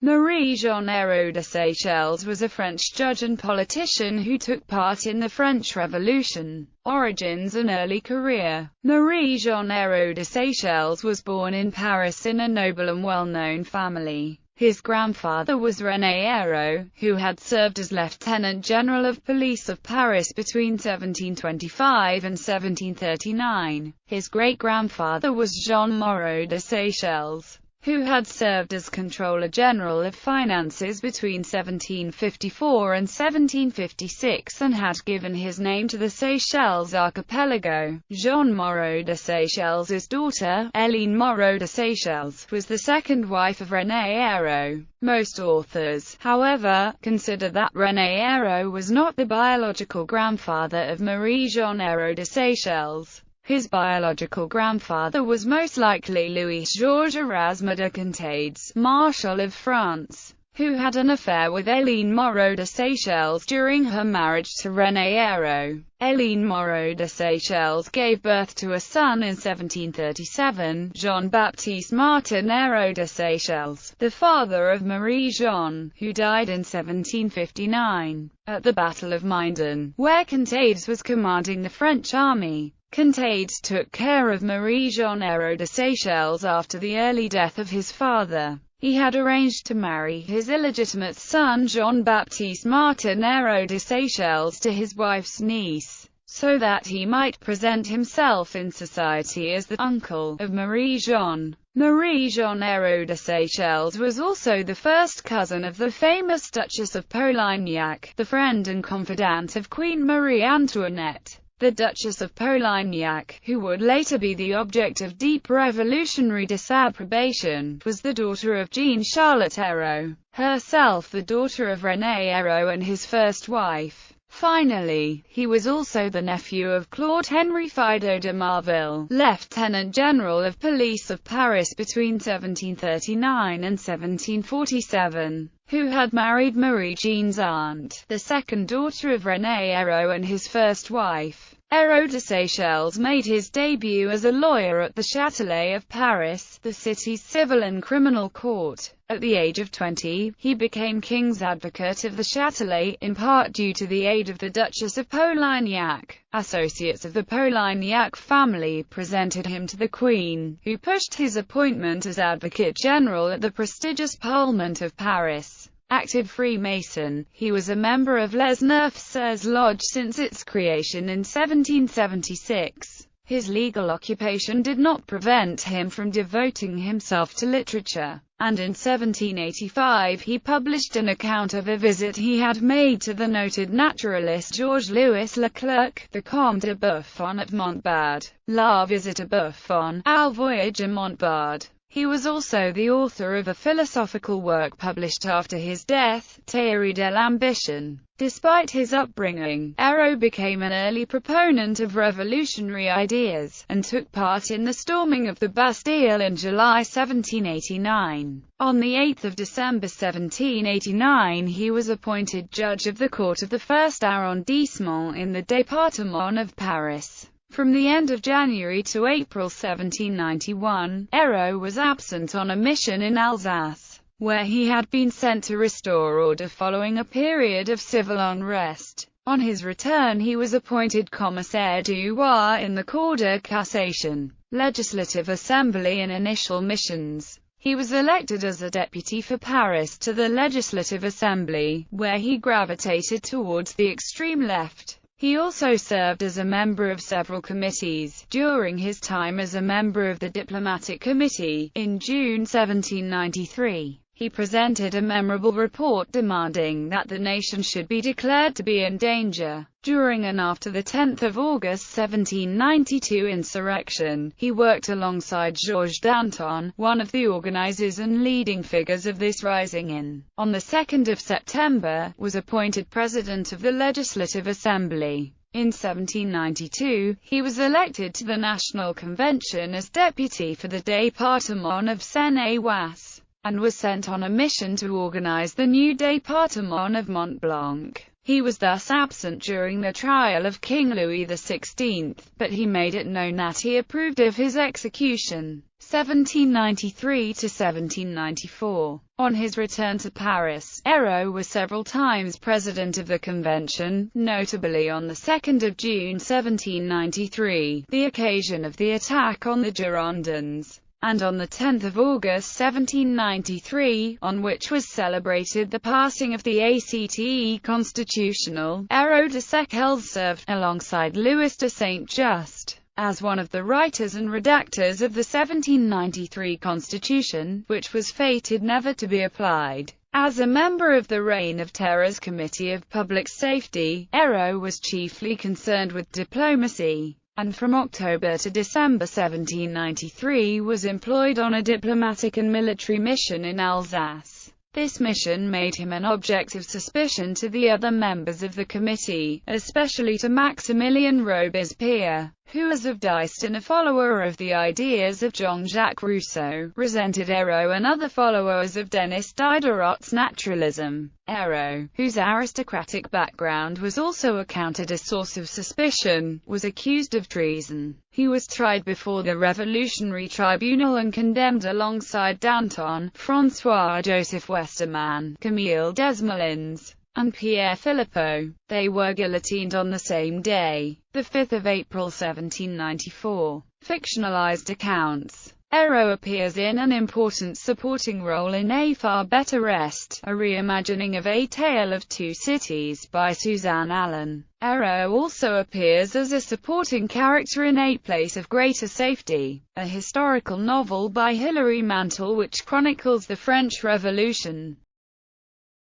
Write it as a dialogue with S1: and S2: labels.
S1: Marie-Jeanne Hérault de Séchelles was a French judge and politician who took part in the French Revolution. Origins and early career. Marie-Jeanne Hérault de Séchelles was born in Paris in a noble and well-known family. His grandfather was René Hérault, who had served as Lieutenant General of Police of Paris between 1725 and 1739. His great-grandfather was Jean Moreau de Séchelles, who had served as Controller General of Finances between 1754 and 1756 and had given his name to the Seychelles archipelago. Jean Moreau de Séchelles' daughter, Hélène Moreau de Séchelles, was the second wife of René Hérault. Most authors, however, consider that René Hérault was not the biological grandfather of Marie-Jeanne Hérault de Séchelles. His biological grandfather was most likely Louis-Georges Erasme de Contades, Marshal of France, who had an affair with Hélène Moreau de Séchelles during her marriage to René Hérault. Hélène Moreau de Séchelles gave birth to a son in 1737, Jean-Baptiste Martin Hérault de Séchelles, the father of Marie-Jeanne, who died in 1759. At the Battle of Minden, where Contades was commanding the French army, Contades took care of Marie-Jeanne Hérault de Séchelles after the early death of his father. He had arranged to marry his illegitimate son Jean-Baptiste Martin Hérault de Séchelles to his wife's niece, so that he might present himself in society as the uncle of Marie-Jeanne. Marie-Jeanne Hérault de Séchelles was also the first cousin of the famous Duchess of Polignac, the friend and confidant of Queen Marie Antoinette. The Duchess of Polignac, who would later be the object of deep revolutionary disapprobation, was the daughter of Jean-Charlotte Hérault, herself the daughter of René Hérault and his first wife. Finally, he was also the nephew of Claude Henry Fido de Marville, Lieutenant General of Police of Paris between 1739 and 1747, who had married Marie-Jeanne's aunt, the second daughter of René Hérault and his first wife. Hérault de Séchelles made his debut as a lawyer at the Châtelet of Paris, the city's civil and criminal court. At the age of 20, he became King's Advocate of the Châtelet, in part due to the aid of the Duchess of Polignac. Associates of the Polignac family presented him to the Queen, who pushed his appointment as Advocate General at the prestigious Parlement of Paris. Active Freemason, he was a member of Les Neufs Lodge since its creation in 1776. His legal occupation did not prevent him from devoting himself to literature, and in 1785 he published an account of a visit he had made to the noted naturalist Georges-Louis Leclerc, the Comte de Buffon at Montbard. La Visite à Buffon, Au Voyage à Montbard. He was also the author of a philosophical work published after his death, Théorie de l'ambition. Despite his upbringing, Hérault became an early proponent of revolutionary ideas, and took part in the storming of the Bastille in July 1789. On 8 December 1789 he was appointed judge of the court of the first arrondissement in the département of Paris. From the end of January to April 1791, Hérault was absent on a mission in Alsace, where he had been sent to restore order following a period of civil unrest. On his return he was appointed commissaire du roi in the Cour de Cassation, Legislative Assembly and initial missions. He was elected as a deputy for Paris to the Legislative Assembly, where he gravitated towards the extreme left. He also served as a member of several committees. During his time as a member of the Diplomatic Committee, in June 1793, he presented a memorable report demanding that the nation should be declared to be in danger. During and after the 10th of August 1792 insurrection, he worked alongside Georges Danton, one of the organizers and leading figures of this rising on the 2nd of September, was appointed President of the Legislative Assembly. In 1792, he was elected to the National Convention as deputy for the département of Seine-et-Oise, and was sent on a mission to organize the new département of Mont-Blanc. He was thus absent during the trial of King Louis XVI, but he made it known that he approved of his execution. 1793 to 1794. On his return to Paris, Hérault was several times president of the convention, notably on the 2nd of June 1793, the occasion of the attack on the Girondins, and on the 10th of August 1793, on which was celebrated the passing of the ACTE constitutional. Hérault de Séchelles served, alongside Louis de Saint-Just, as one of the writers and redactors of the 1793 Constitution, which was fated never to be applied. As a member of the Reign of Terror's Committee of Public Safety, Hérault was chiefly concerned with diplomacy, and from October to December 1793 was employed on a diplomatic and military mission in Alsace. This mission made him an object of suspicion to the other members of the committee, especially to Maximilien Robespierre, who, as of D'Estaing, a follower of the ideas of Jean-Jacques Rousseau, resented Hérault and other followers of Denis Diderot's naturalism. Hérault, whose aristocratic background was also accounted a source of suspicion, was accused of treason. He was tried before the Revolutionary Tribunal and condemned alongside Danton, François-Joseph Westermann, Camille Desmoulins, and Pierre Philippot. They were guillotined on the same day, the 5th of April 1794. Fictionalized accounts. Hérault appears in an important supporting role in A Far Better Rest, a reimagining of A Tale of Two Cities by Suzanne Allen. Hérault also appears as a supporting character in A Place of Greater Safety, a historical novel by Hilary Mantel which chronicles the French Revolution.